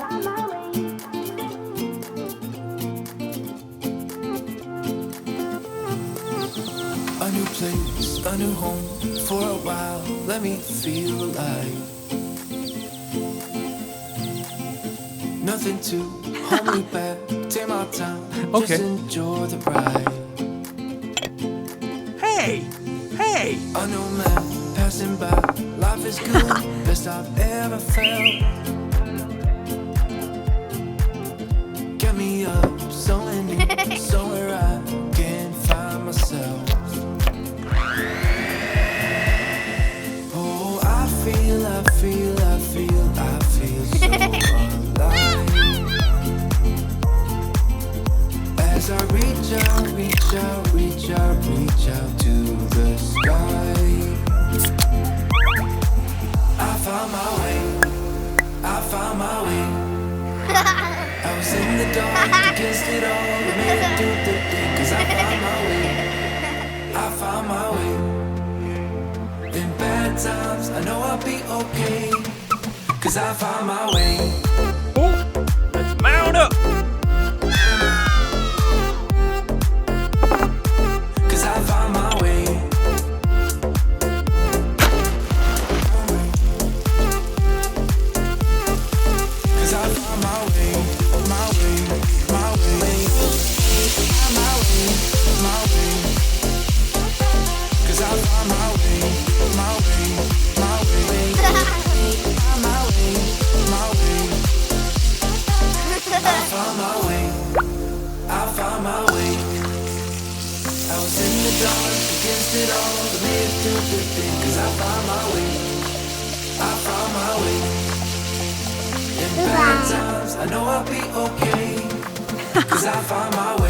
A new place, a new home. For a while, let me feel alive. Nothing to hold me back. Take my time, just enjoy the ride. Hey! Hey! A new man passing by. Life is good, best I've ever felt. Get me up, somewhere new, somewhere I can find myself. Oh, I feel so alive. As I reach out to the sky. I found my way. I was in the dark, against it all, I made it do the thing. 'Cause I found my way. In bad times, I know I'll be okay. 'Cause I found my way. Let's mount up! 'Cause I found my way. I know I'll be okay, 'cause I found my way.